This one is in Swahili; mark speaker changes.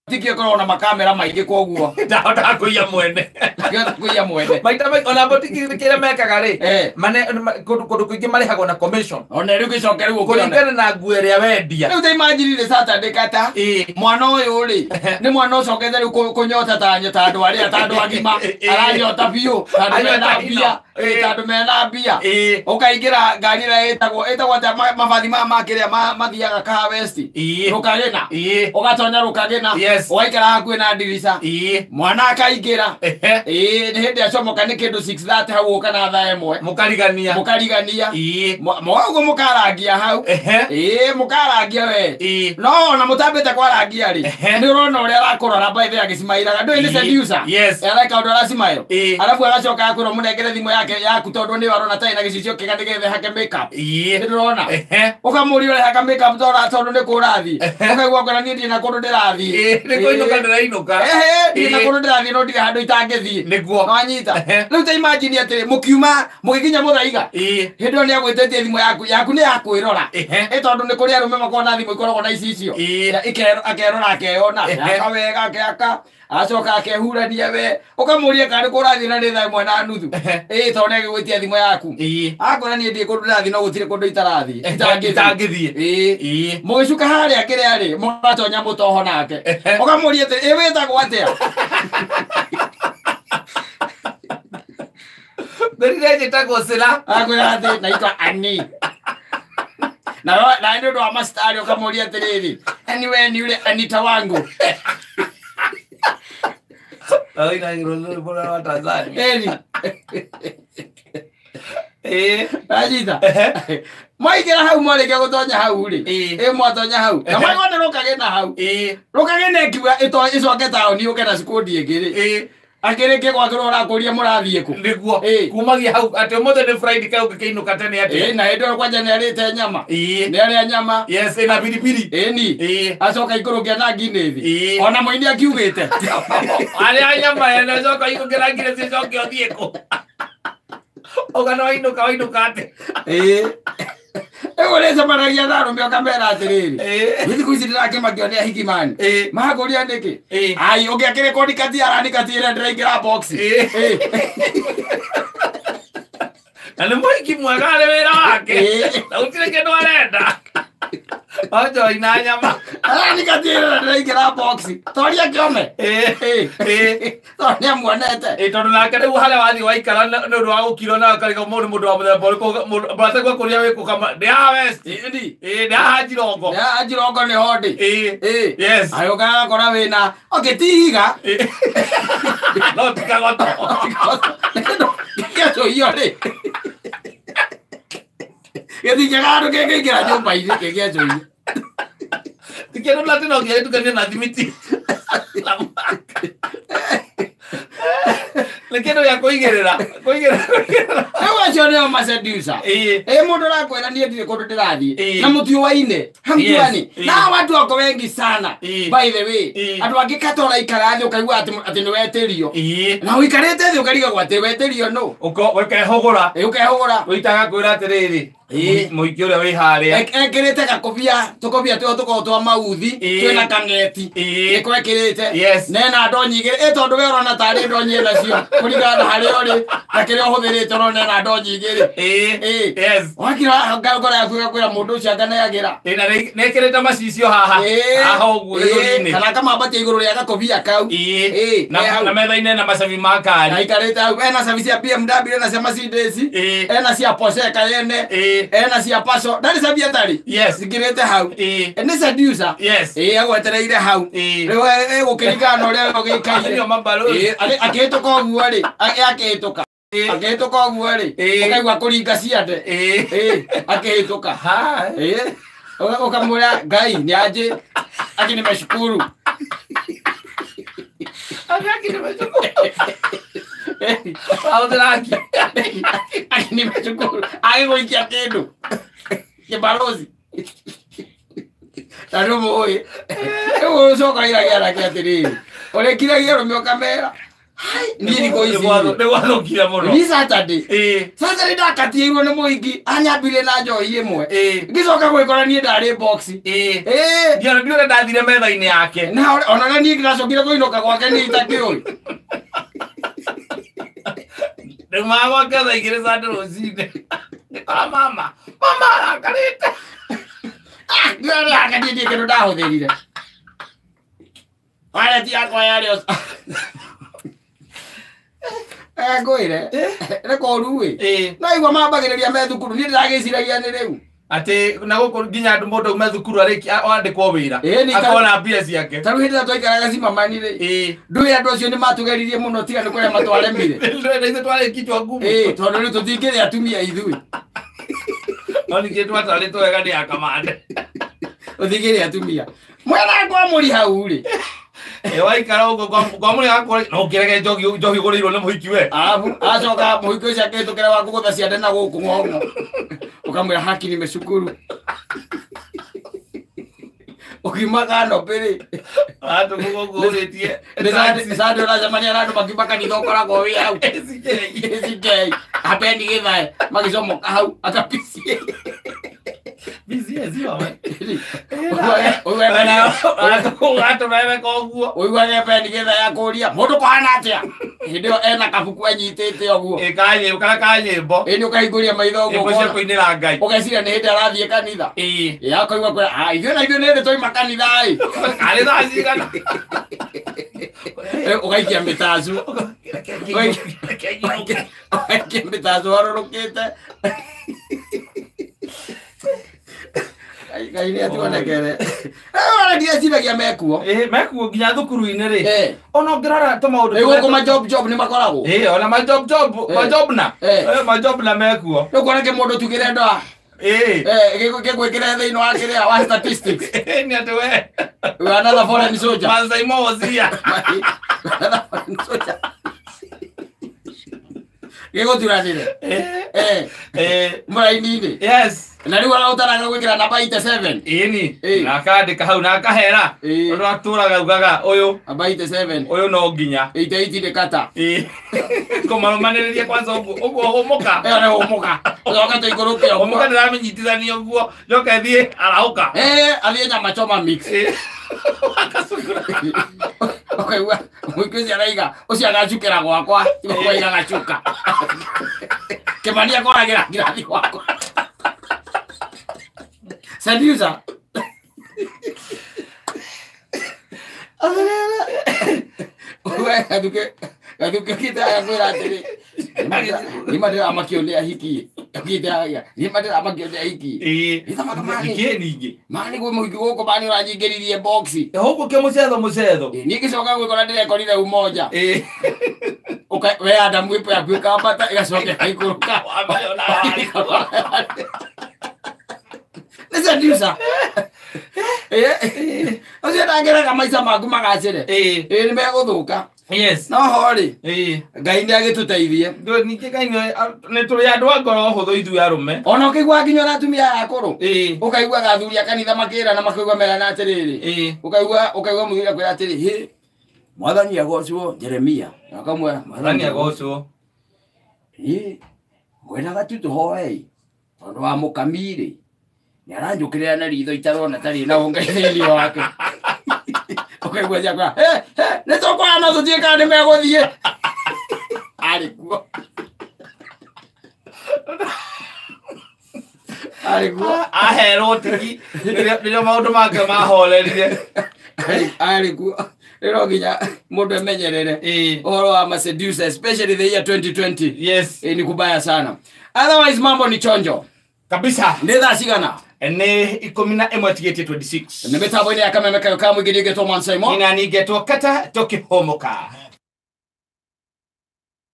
Speaker 1: Tikia korona makamera maingi koguo.
Speaker 2: Ndahota kuiya mwene.
Speaker 1: Kuiya mwene.
Speaker 2: Maita ona botiki kire mekaga ri. Mane kundu kuingi marihagwo na commission.
Speaker 1: Ona riu gicoke riu
Speaker 2: kuringana na nguo ria wendia.
Speaker 1: Riu imagine Saturday kata. Mwana uyu ri ni mwana ucokete riu kunyota ta andu aria ta andu agima. Aranyota biu. Anyota bia. Tandu mena bia. Ukaingira ngari ria etagwo mabathi makiria mathiaga ka west. Rukagena. Ugatonya rukagena. Waikara hakuhe na ndirisa. Mwana akaingira. Ni hindi acomoka ni kindu 6:30 hau kana thaa imwe. Mukarigania. Mwago mukarangia hau. Mukarangia we. No na mutambite kwarangia ri. Ni urona uria arakurora baithe agicimairaga. Ndu ni seducer. Areka undu arasimairo. Alafu aracoka akwira munengere thimu yake yaku tondu ni warona tai na gicicio kigani gethe hake makeup. Ni urona. Ukamuri uri haka makeup tondu ni kurathi. Ukaigwa ngora ni ndina kundu ndirathi. Ni kuinuka ndirainoka. Ndina kundu ndirathi no ndire handu itangithi. Niguo. No anyita. Riu ta imagine atiri mukiuma mugikinya muthaiga. Hindo ni agwitetie thimu yaku ni yakwirora. Tondu ni kuri arume makona thimu ikoragwo na icicio. Akerora akeyona. Akawega akeaka. Acoka akehurania we. Ukamuria kana kurathi na ni thaa imwe na nuthu. Tondu ni agwitia thimu yaku. Akwira ni ndie kundu ndathi no gutire kundu itarathi. Itangithi. Mugicuka haria kire ari. Mugatonya mutoho nake. Ukamuria ati wetagwo atia. Ndirireje tagosela. Akwira ati naitwa Ani. Na ndio ndo amastari ukamuria ati anyway ni yule Anita wangu. Ai na ngiro bora wa Tanzania. Ajita. Mwaigera hau mwareke gutonya hau ri. Mwatonya hau. Na mwaigona rukagena hau. Rukagena kiwa icoke taoni uke na skodi igiri. Akireke kwa kirora kuria murathie ku. Niguo. Kumagia hau ati mothe ni Friday ka ukiinuka tene ati. Na endo kwanja ni arite nyama. Ni ari nyama. Yes, na pilipili. Ni. Acoka ikurugia na nginethi. Ona moini akiugite. Ari nyama yana coka ikugira ngire cicoke othie ku. Ogana inuka ati. Eweleza maragia tharo mbio kamera atiriri. Hizi kuisidira kimakionea hikimani. Mahakuria ndiki. Ai ugiakire kodi kati arandika tira ndiraingira box. Ani mwiki mwagale wera wake. Na utire kindu arenda. Ojo ina nyama. Arandika tira ndiraingira box. Toria kiome. Toria muonete. Tondu nake riu haria wathi waikara ni undu wa gukiro na kariga mundu wa muthemba ko bategwa kuria wiku kama dia west. Ndi. Dia hajirongo. Dia hajirongo ni hodi. Yes. Ayo kana kora wina. Ogetihiga. No tikagoto. Kiacho iyo ri. Yedi jagaro ke ngira nyumba hizi ke kiacho iyo. Tikero latino ke tukania na dimiti. Lekeno ya kuigerera. Ewa chone ma seducer. Mundu rakwira ni ndire kundu ndirathi. Na mutio waine. Hamtuani. Na watu wako wengi sana. By the way, andu angi katora ikarathi ukaigua ati ni weterio. Na uikarete thi ukariga gwate weterio no. Ukehogora. Ukehogora. Uitaga kwira atiriri. Muiki uria wi haria. Ekirite gakobia, tukobia tuko twa mauthi, twina kangeti. Ikwekirite. Nena ndonyigire tondu we urona tari ndonyi nacio. Kurigana hari ori, akire huthirite urona na ndonyi igiri. Yes. Wakira ngagora yaku kwira mundu ucio angana yagira. Na nekirite macicio haha. Haha uguo iguri-ini. Kana kama batie iguru ria gakobia kau. Na metha-ine na macabi ma kari. Na ikarite hau ena cabi cia BMW na cia Mercedes. Ena cia Porsche kayene. Ena cia Paso. Ndari sabia tari. Yes. Ngirete hau. Ni seducer. Yes. Agwetereire hau. Riu gukirigana uria ugikaire. Ndio mambaro. Akihituka uguo ri. Akihituka. Akihituka uguo ri. Ukaigua kuringa ciande. Akihituka. Ha. Ukamwira Ngai ni aje. Aki nimeshukuru. Aki nimeshukuru. Audraki. Aki nimeshukuru. Aigoikia kindu. Kibalozi. Tarumo oye. Ewo soka ira kia atiriri. Ole kiragia rumio kamera. hai ni ko ici
Speaker 2: ne wathukire muno
Speaker 1: ni Saturday sasa ni ndakatirwo ni muingi anyambire na njoi imwe ngicoka gwikora ni ndari box
Speaker 2: ndio ndathire metha-ini yake
Speaker 1: na ona ni ngiracokire kuinoka gwake ni itakioi
Speaker 2: Mama kaza igire sande rosine. Mama akarite.
Speaker 1: Ndio akadidi kero daho derire. Wale ti akwa yale. Goire. Reko ruwe. Na igwa mabagereria me thukuru ni ndagiciragia ni riu.
Speaker 2: Ate na goko nginya andu mundu me thukuru ariki andikwo wira. Akona mbia ciake.
Speaker 1: Taru hindi twaikaraga cimamanire. Ndui andu acio ni matugeririe muno tiga ni kuria matwaremire.
Speaker 2: Ndui tware kitwa ngumu.
Speaker 1: Tondu ni tutingire atumia ithui.
Speaker 2: Oni kitu atale to wega ni akamande.
Speaker 1: Uthingire atumia. Mwana kwa muri hau ri.
Speaker 2: Waikara ugo kwa muri akore no kirege jogi gorirwo ni muhiki we.
Speaker 1: Acoka muhiki ucio akitukira waku gutha ciande na guku ng'ong'o. Ukamwira haki nimeshukuru. Ukimaga no pere.
Speaker 2: Atu guguretie.
Speaker 1: Ndio na zamani andu makibaka ni thokora go wi hau. Esike. Hapendi githae. Magicomoka hau atapicie.
Speaker 2: Bizi ezio we.
Speaker 1: Owe bana.
Speaker 2: Atu wewe koguo.
Speaker 1: Owe pendi githae akuria. Mundu kohana atia. Ndio ena kabuku anyitete oguo.
Speaker 2: Kanye kanyimbo.
Speaker 1: Ni ukaiguria maitho oguo.
Speaker 2: Iko kuinira Ngai.
Speaker 1: Ugecira ni hindi arathie kanitha. Yakoigwa kwa ithuĩ nĩ ndĩ twauma kanitha ĩ.
Speaker 2: Arĩ thaa cigana.
Speaker 1: Ũgaikia mĩtacu. Ũgaikia mĩtacu warũrũkĩte. Ngai nĩ atuonekere. Ona ndireciiragia mekuo.
Speaker 2: Mekuo nginya thukuru-inĩ rĩ. Ona ũngĩrora tũmaũndũ
Speaker 1: tũrĩa gũkũ majob nĩ makoragwo.
Speaker 2: Ona majob na mekuo.
Speaker 1: Rĩu kuoneke mũndũ tugĩre ndoa. Gĩgwĩkĩra thĩinĩ wa kĩrĩa wa statistics.
Speaker 2: Nĩ atĩ we.
Speaker 1: Another foreign soldier.
Speaker 2: Masai Mawazia.
Speaker 1: Another foreign soldier. Gĩgũturanĩre. Mũraini-inĩ.
Speaker 2: Yes.
Speaker 1: Na rĩu arautaraga gwĩkĩra namba 87.
Speaker 2: Ĩni. Na akandĩka hau na akahera. Ũndũ atũraga ugaga ũyũ.
Speaker 1: Namba 87.
Speaker 2: Ũyũ no nginya.
Speaker 1: 88 nĩ kata.
Speaker 2: Kũmarumanĩrĩria kwanza ũguo hũmũka.
Speaker 1: Nĩ hũmũka. Ũcoka tũikũrũkia ũguo.
Speaker 2: Hũmũka ndĩramĩnyitithania ũguo. Njoka thiĩ arahũka.
Speaker 1: Athiĩ nyama choma mix. Ũkaigua mũingĩ ũcio araiga ũcio agacukĩra gwakwa tiga kwaiga gacuka. Kĩmani akoragĩra ngirathi gwakwa. Seducer. Uwe gaduke kita kwĩra atĩrĩ. Nĩmadĩra amakĩonea hiki. Ũkĩte nĩmadĩra amakĩonea hiki.
Speaker 2: Nĩkĩ ningĩ.
Speaker 1: Mani gwĩ mũingĩ gũkũ bani ũranyingĩririe box.
Speaker 2: Huko kĩ mũcetho.
Speaker 1: Niĩ ngĩcoka gwĩkora ndĩrekorire umoja. We Adamu ipo yakwĩka mbata ĩgacoka ĩkaikũrũka. Nĩ seducer. Ũcio ndangĩrega maica maku magacĩre. Nĩ megũthũka.
Speaker 2: Yes.
Speaker 1: No hori. Ngai nĩ agĩtũteithie.
Speaker 2: Ningĩ Ngai nĩ tũrĩ andũ a ngoro hũthũ ithuĩ arũme.
Speaker 1: Ona ũkĩigua nginya na atumia akũrũ. Ũkaigua athuri a kanitha makĩra na makaigua merana atĩrĩrĩ. Ũkaigua mũthuri akwĩra atĩrĩ, Mwathani agocwo Jeremia. Akamwĩra
Speaker 2: Mwathani agocwo.
Speaker 1: Ngwendaga tu tũhoe tondũ wa mũkami-rĩ. Nĩ aranjũkĩrĩra na ritho itarona tarĩ na ũngai thĩinĩ wake. Ũkaigua ciakwa nĩ tũkũrana tũthiĩ kana nĩ megũthiĩ. Arĩ kuo. Arĩ kuo.
Speaker 2: Aherwo tiki rĩrĩa maũndũ make mahorerire.
Speaker 1: Arĩ kuo. Rĩrĩa nginya mũndũ emenyerere ũhoro wa ma seducer, especially the year 2020.
Speaker 2: Yes.
Speaker 1: Ni kubaya sana. Otherwise mambo ni chonjo.
Speaker 2: Kabisa.
Speaker 1: Nĩ thaa cigana?
Speaker 2: Nĩ 11 tigĩtie 26.
Speaker 1: Nĩ mĩtambo-inĩ ya Kameme kayo ka mũingĩ nĩngetwo Mwansai Mo.
Speaker 2: Ina nĩngetwo Kata tũkĩhũmũka.